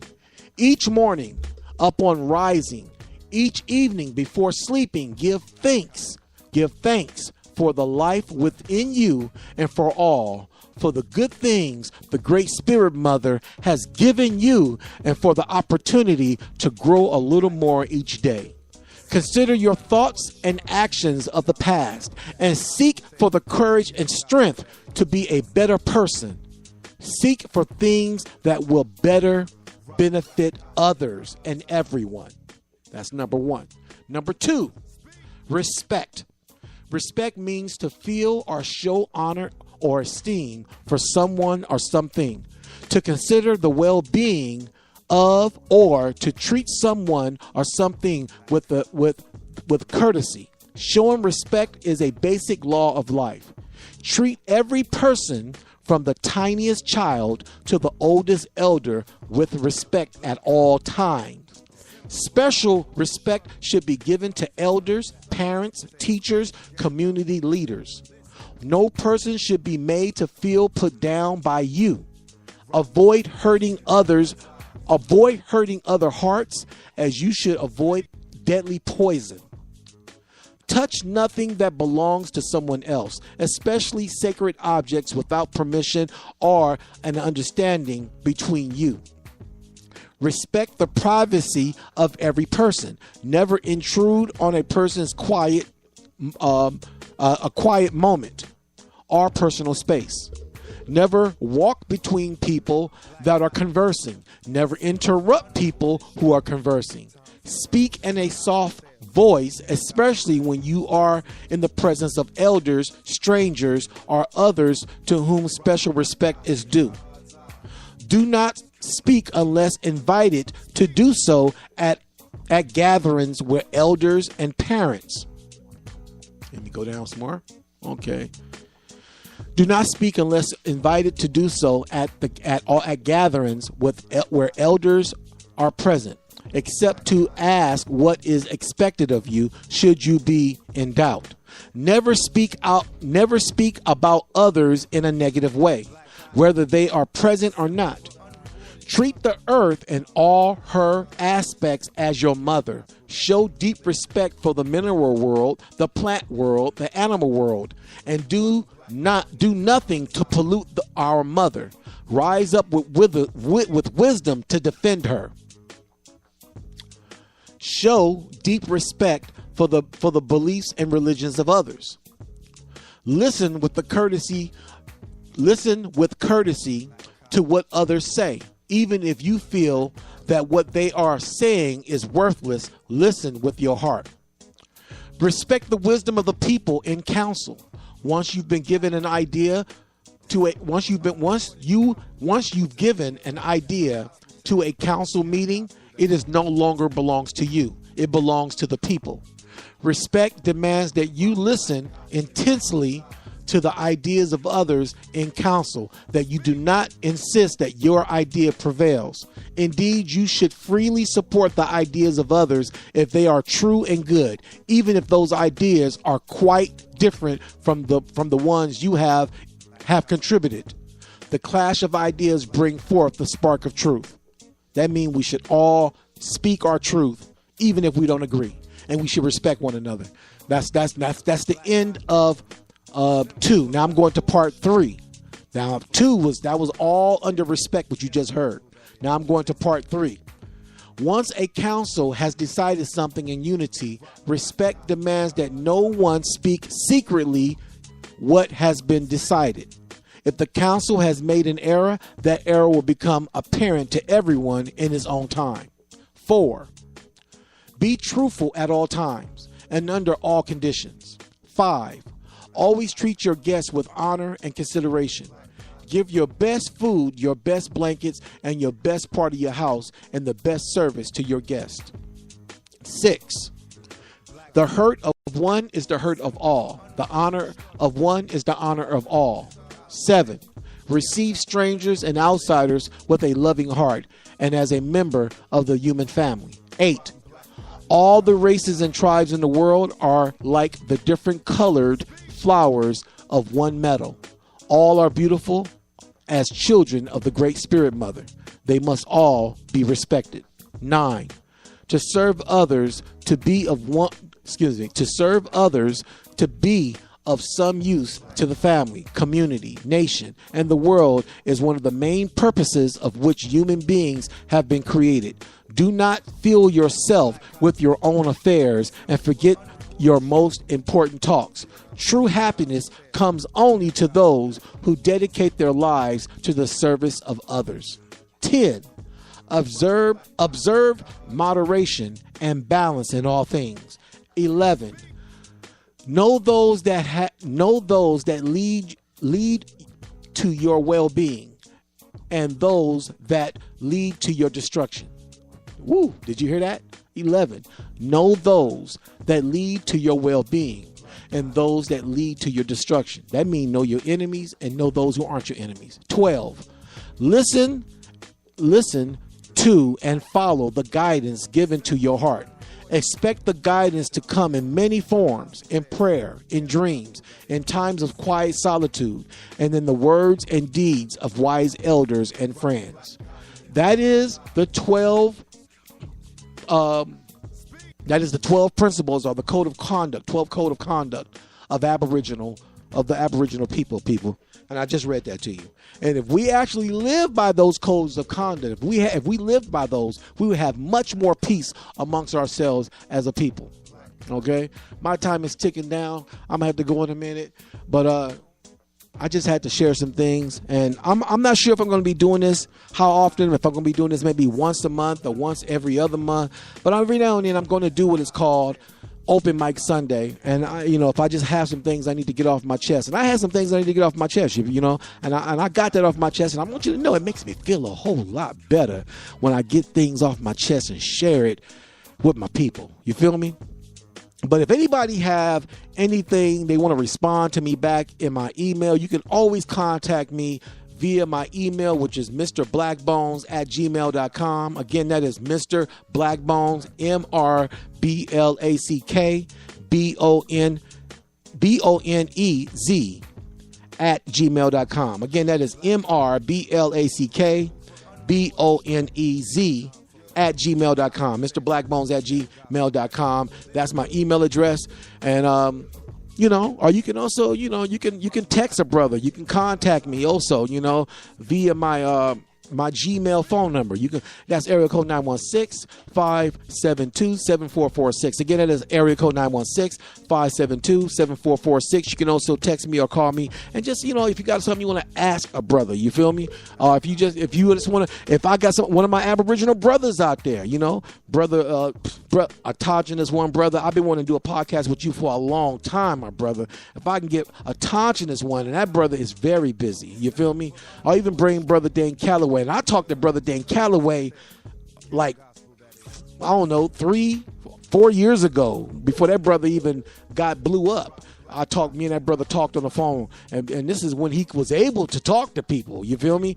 Each morning, upon rising, each evening before sleeping, give thanks. Give thanks for the life within you and for all, for the good things the Great Spirit Mother has given you and for the opportunity to grow a little more each day. Consider your thoughts and actions of the past and seek for the courage and strength to be a better person. Seek for things that will better benefit others and everyone. That's number one. Number two, respect. Respect means to feel or show honor or esteem for someone or something, to consider the well-being of or to treat someone or something with courtesy. Showing respect is a basic law of life. Treat every person from the tiniest child to the oldest elder with respect at all times. Special respect should be given to elders, parents, teachers, community leaders. No person should be made to feel put down by you. Avoid hurting others. Avoid hurting other hearts as you should avoid deadly poison. Touch nothing that belongs to someone else, especially sacred objects, without permission or an understanding between you. Respect the privacy of every person. Never intrude on a person's quiet moment or personal space. Never walk between people that are conversing. Never interrupt people who are conversing. Speak in a soft voice, especially when you are in the presence of elders, strangers, or others to whom special respect is due. Do not speak unless invited to do so at gatherings where elders and parents. Let me go down some more. Okay. Do not speak unless invited to do so at gatherings where elders are present, except to ask what is expected of you should you be in doubt. Never speak about others in a negative way, whether they are present or not. Treat the earth and all her aspects as your mother. Show deep respect for the mineral world, the plant world, the animal world, and do nothing to pollute our mother. Rise up with wisdom to defend her. Show deep respect for the beliefs and religions of others. Listen with courtesy to what others say. Even if you feel that what they are saying is worthless, listen with your heart. Respect the wisdom of the people in council. Once you've given an idea to a council meeting, it no longer belongs to you. It belongs to the people. Respect demands that you listen intensely to the ideas of others in council, that you do not insist that your idea prevails. Indeed, you should freely support the ideas of others if they are true and good, even if those ideas are quite different from the ones you have contributed. The clash of ideas bring forth the spark of truth. That means we should all speak our truth, even if we don't agree, and we should respect one another. That's the end of 2. Now I'm going to part 3. Now 2 was all under respect, what you just heard. Now I'm going to part 3. Once a council has decided something in unity, respect demands that no one speak secretly what has been decided. If the council has made an error, that error will become apparent to everyone in its own time. 4. Be truthful at all times and under all conditions. 5. Always treat your guests with honor and consideration. Give your best food, your best blankets, and your best part of your house and the best service to your guests. 6. The hurt of one is the hurt of all. The honor of one is the honor of all. 7. Receive strangers and outsiders with a loving heart and as a member of the human family. 8. All the races and tribes in the world are like the different colored flowers of one metal. All are beautiful as children of the Great Spirit Mother. They must all be respected. 9. To serve others to be of some use to the family, community, nation, and the world is one of the main purposes of which human beings have been created. Do not fill yourself with your own affairs and forget your most important talks. True happiness comes only to those who dedicate their lives to the service of others. 10. Observe moderation and balance in all things. 11. Know those that lead to your well-being and those that lead to your destruction. Woo! Did you hear that? 11. Know those that lead to your well-being and those that lead to your destruction. That means know your enemies and know those who aren't your enemies. 12. Listen to and follow the guidance given to your heart. Expect the guidance to come in many forms, in prayer, in dreams, in times of quiet solitude, and in the words and deeds of wise elders and friends. That is the 12 principles or the code of conduct, 12 code of conduct of the Aboriginal people. And I just read that to you. And if we actually live by those codes of conduct, if we lived by those, we would have much more peace amongst ourselves as a people. Okay? My time is ticking down. I'm going to have to go in a minute. But I just had to share some things, and I'm not sure if I'm going to be doing this, how often, if I'm going to be doing this maybe once a month or once every other month. But every now and then I'm going to do what is called Open Mic Sunday. And if I just have some things I need to get off my chest, and I had some things I need to get off my chest, and I got that off my chest, and I want you to know it makes me feel a whole lot better when I get things off my chest and share it with my people. You feel me? But if anybody have anything they want to respond to me back in my email, you can always contact me via my email, which is mrblackbones@gmail.com. Again, that is Mr. Blackbones, MRBLACKBONEZ @gmail.com. Again, that is MRBLACKBONEZ @gmail.com. Mr. Blackbones @gmail.com. That's my email address. And or you can also, you can text a brother. You can contact me also, via my Gmail phone number. That's area code 916-572-7446. Again, that is area code 916-572-7446. You can also text me or call me, and just, if you got something you want to ask a brother, you feel me? If you just want to, if I got one of my Aboriginal brothers out there, brother, Autogenous one brother, I've been wanting to do a podcast with you for a long time, my brother. If I can get Autogenous one, and that brother is very busy, you feel me? I'll even bring brother Dan Calloway. And I talked to brother Dan Calloway 3-4 years ago, before that brother even blew up. Me and that brother talked on the phone, and this is when he was able to talk to people. You feel me?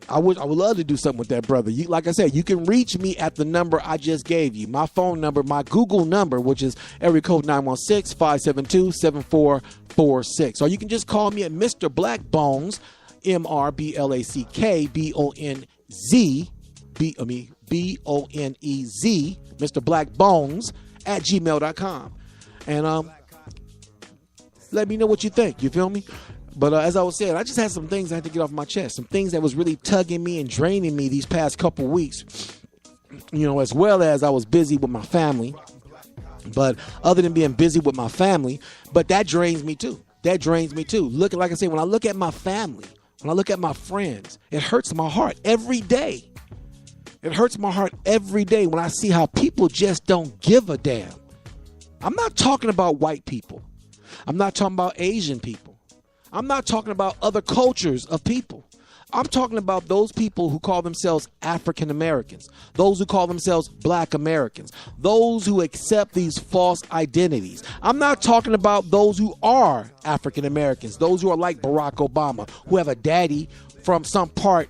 I would love to do something with that brother. Like I said, you can reach me at the number I just gave you. My phone number, my Google number, which is area code 916-572-7446. Or you can just call me at Mr. Blackbones, MRBLACKBONEZ, BONEZ, Mr. Blackbones @gmail.com. And let me know what you think. You feel me? But as I was saying, I just had some things I had to get off my chest. Some things that was really tugging me and draining me these past couple weeks. As well as I was busy with my family. But other than being busy with my family, but that drains me too. Like I said, when I look at my family, when I look at my friends, it hurts my heart every day. It hurts my heart every day when I see how people just don't give a damn. I'm not talking about white people. I'm not talking about Asian people. I'm not talking about other cultures of people. I'm talking about those people who call themselves African Americans, those who call themselves Black Americans, those who accept these false identities. I'm not talking about those who are African Americans, those who are like Barack Obama, who have a daddy from some part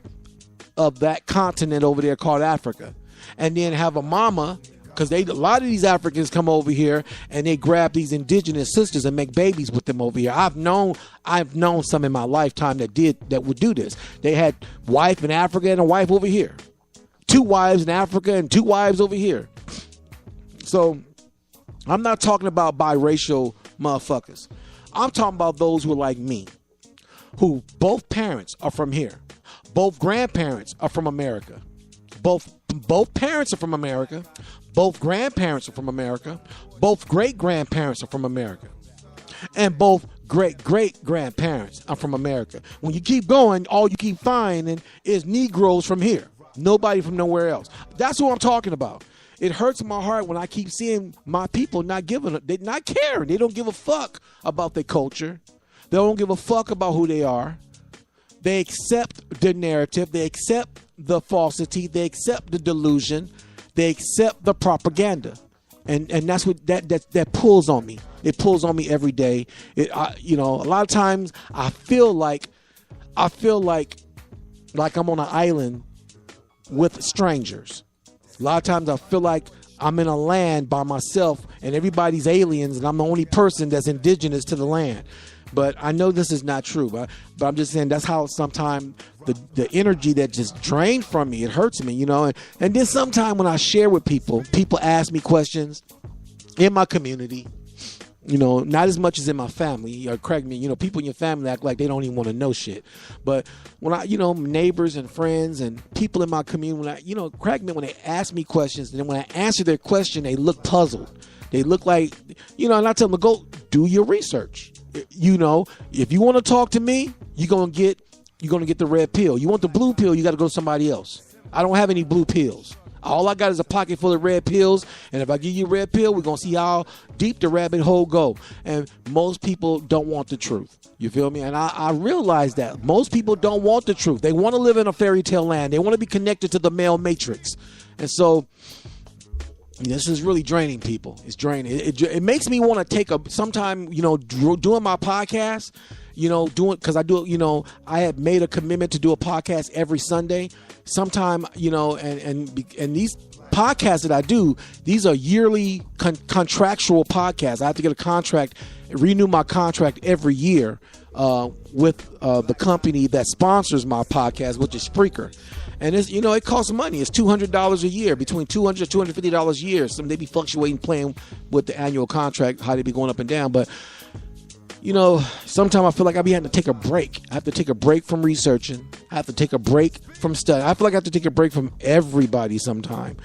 of that continent over there called Africa, and then have a mama, because a lot of these Africans come over here and they grab these indigenous sisters and make babies with them over here. I've known some in my lifetime that would do this. They had wife in Africa and a wife over here, 2 wives in Africa and 2 wives over here. So I'm not talking about biracial motherfuckers. I'm talking about those who are like me, who both parents are from here, both grandparents are from America, both parents are from America. Both grandparents are from America. Both great-grandparents are from America. And both great-great-grandparents are from America. When you keep going, all you keep finding is Negroes from here. Nobody from nowhere else. That's what I'm talking about. It hurts my heart when I keep seeing my people not caring. They don't give a fuck about their culture. They don't give a fuck about who they are. They accept the narrative. They accept the falsity. They accept the delusion. They accept the propaganda, and that's what that pulls on me. It pulls on me every day. A lot of times I feel like I'm on an island with strangers. A lot of times I feel like I'm in a land by myself, and everybody's aliens, and I'm the only person that's indigenous to the land. But I know this is not true. But I'm just saying that's how sometimes the energy that just drained from me, it hurts me, And then sometimes when I share with people ask me questions in my community, not as much as in my family. Or correct me, people in your family act like they don't even want to know shit. But when neighbors and friends and people in my community, correct me, when they ask me questions, and then when I answer their question, they look puzzled. They look like, and I tell them to go do your research. you know, if you want to talk to me, you're gonna get the red pill. You want the blue pill, you got to go to somebody else. I don't have any blue pills. All I got is a pocket full of red pills, and if I give you a red pill, we're going to see how deep the rabbit hole go. And most people don't want the truth. You feel me? And I realize that. Most people don't want the truth. They want to live in a fairy tale land. They want to be connected to the male matrix. And so this is really draining people. It's draining. It makes me want to take sometime, you know, doing my podcast, you know, because I do, you know, I have made a commitment to do a podcast every Sunday. Sometime, you know, and these podcasts that I do, these are yearly contractual podcasts. I have to get a contract, renew my contract every year with the company that sponsors my podcast, which is Spreaker. And it's, you know, it costs money. It's $200 a year, between $200 to $250 a year. Some they be fluctuating, playing with the annual contract, how they be going up and down. But you know, sometimes I feel like I be having to take a break. I have to take a break from researching. I have to take a break from studying. I feel like I have to take a break from everybody sometime,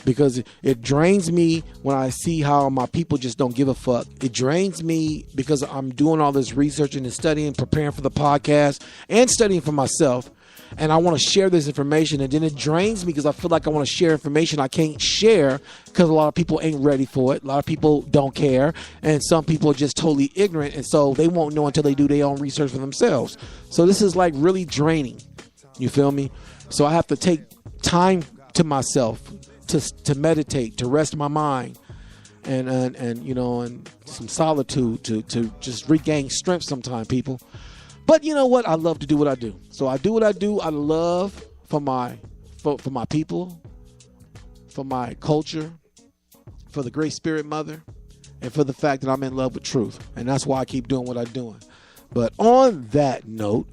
because it drains me when I see how my people just don't give a fuck. It drains me because I'm doing all this researching and studying, preparing for the podcast and studying for myself. And I want to share this information, and then it drains me because I feel like I want to share information I can't share because a lot of people ain't ready for it. A lot of people don't care, and some people are just totally ignorant, and so they won't know until they do their own research for themselves. So this is like really draining. You feel me? So I have to take time to myself to meditate, to rest my mind, and you know, and some solitude to just regain strength sometime, people. But you know what? I love to do what I do. So I do what I do. I love for my people, for my culture, for the Great Spirit Mother, and for the fact that I'm in love with truth. And that's why I keep doing what I'm doing. But on that note,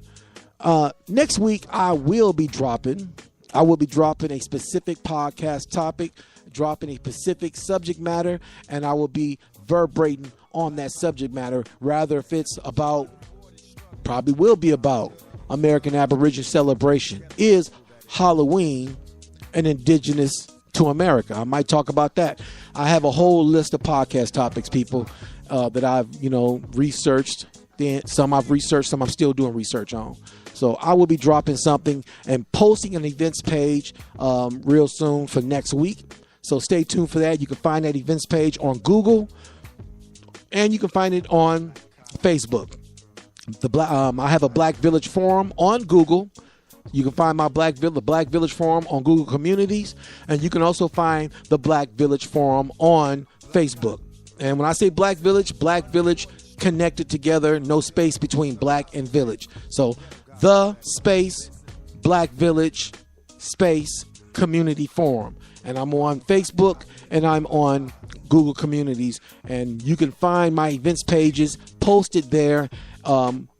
next week I will be dropping a specific podcast topic, dropping a specific subject matter, and I will be verbatim on that subject matter. Rather, if it's probably will be about American Aboriginal celebration. Is Halloween an indigenous to America? I might talk about that. I have a whole list of podcast topics, people, that I've, you know, researched. Some I've researched, some I'm still doing research on. So I will be dropping something and posting an events page real soon for next week. So stay tuned for that. You can find that events page on Google, and you can find it on Facebook. I have a BlackVillage forum on Google. You can find my BlackVillage forum on Google Communities, and you can also find the BlackVillage forum on Facebook. And when I say BlackVillage connected together, no space between Black and Village. So the space BlackVillage space community forum, and I'm on Facebook and I'm on Google Communities, and you can find my events pages posted there.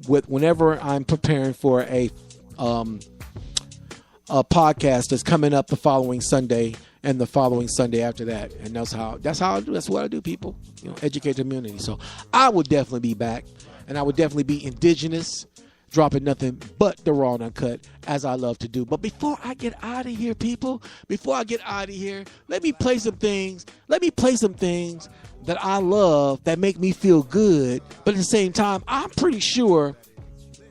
With whenever I'm preparing for a podcast that's coming up the following Sunday and the following Sunday after that, and that's how I do. That's what I do, people. You know, educate the community. So I would definitely be back, and I would definitely be indigenous, dropping nothing but the raw and uncut, as I love to do. But before I get out of here, people, let me play some things. That I love, that make me feel good, but at the same time, I'm pretty sure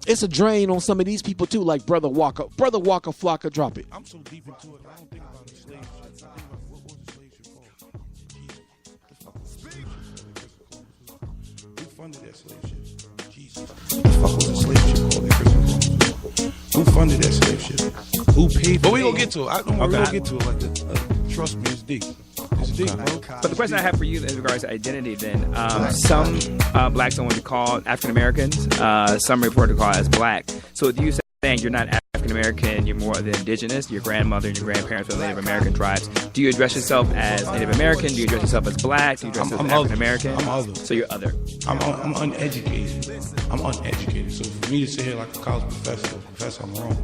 it's a drain on some of these people too, like Brother Waka Flocka, drop it. I'm so deep into it, I don't think about the slave shit. I think about what was the slave shit called? Who funded that slave shit? Jesus. What the fuck was the slave shit called? Who funded that slave shit? Who paid for it? But we gonna get to it. We gonna get to it like that. Trust me, it's deep. But the question I have for you in regards to identity, then, some blacks don't want to be called African Americans. Some report to call as black. So do you saying you're not African American, you're more of the indigenous? Your grandmother and your grandparents were Native American tribes. Do you address yourself as Native American? Do you address yourself as black? Do you address yourself as African American? I'm other. So you're other. I'm uneducated. So for me to sit here like a college professor, I'm wrong.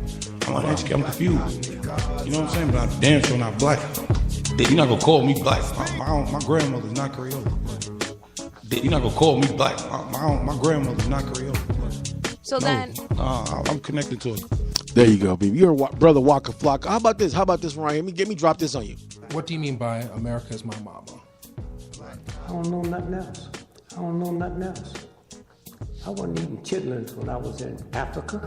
I'm uneducated. I'm confused. You know what I'm saying? But I'm damn sure not black. You're not gonna call me black. My grandmother's not Creole. You're not gonna call me black. My grandmother's not Creole. So then, I'm connected to it. There you go, baby. You're Brother Waka Flocka. How about this one right here? Let me drop this on you. What do you mean by America is my mama? I don't know nothing else. I wasn't eating chitlins when I was in Africa.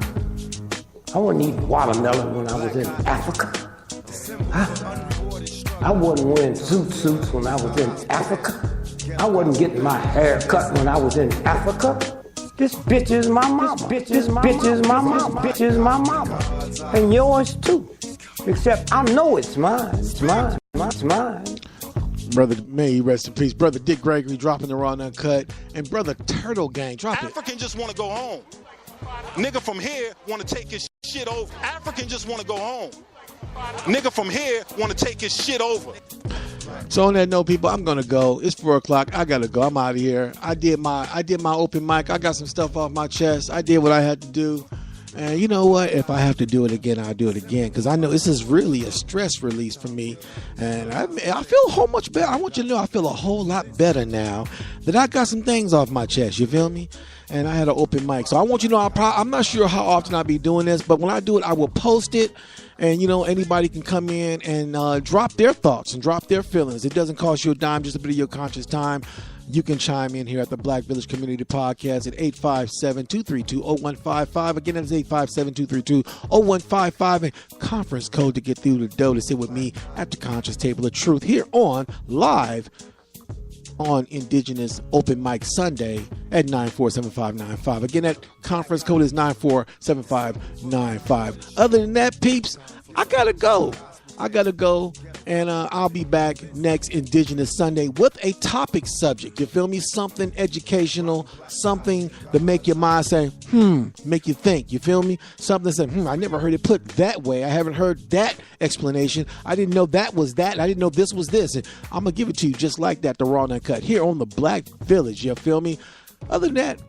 I wasn't eating watermelon when I was in Africa. I wasn't wearing suits when I was in Africa. I wasn't getting my hair cut when I was in Africa. This bitch is my mama. This bitch is my mama. Bitch is my mama. And yours too. Except I know it's mine. It's mine. It's mine. Brother, may he rest in peace. Brother Dick Gregory dropping the raw and uncut. And Brother Turtle Gang, drop it. African just want to go home. Nigga from here want to take his shit over. African just want to go home. Nigga from here want to take his shit over. So on that note, people, I'm gonna go. It's 4:00. I gotta go. I'm out of here. I did my open mic. I got some stuff off my chest. I did what I had to do. And you know what? If I have to do it again, I'll do it again. Because I know this is really a stress release for me. And I feel a whole much better. I want you to know I feel a whole lot better now that I got some things off my chest. You feel me? And I had an open mic. So I want you to know I'm not sure how often I'll be doing this. But when I do it, I will post it. And, you know, anybody can come in and drop their thoughts and drop their feelings. It doesn't cost you a dime, just a bit of your conscious time. You can chime in here at the BlackVillage Community Podcast at 857-232-0155. Again, that's 857-232-0155. And conference code to get through the door to sit with me at the Conscious Table of Truth here on live on Indigenous Open Mic Sunday at 947595. Again, that conference code is 947595. Other than that, peeps, I gotta go. And I'll be back next Indigenous Sunday with a topic subject. You feel me? Something educational, something to make your mind say, make you think. You feel me? Something that said, I never heard it put that way. I haven't heard that explanation. I didn't know that was that. I didn't know this was this. And I'm going to give it to you just like that, the raw and uncut, here on the Black Village. You feel me? Other than that,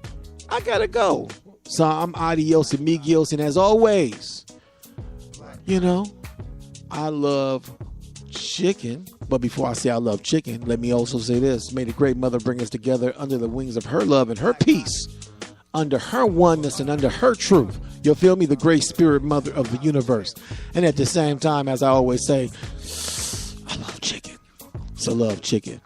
I got to go. So I'm adios amigos. And as always, you know, I love chicken. But before I say I love chicken, let me also say this. May the great mother bring us together under the wings of her love and her peace, under her oneness and under her truth. You'll feel me? The great spirit mother of the universe. And at the same time, as I always say, I love chicken. So love chicken.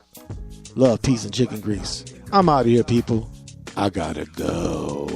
Love, peace, and chicken grease. I'm out of here, people. I gotta go.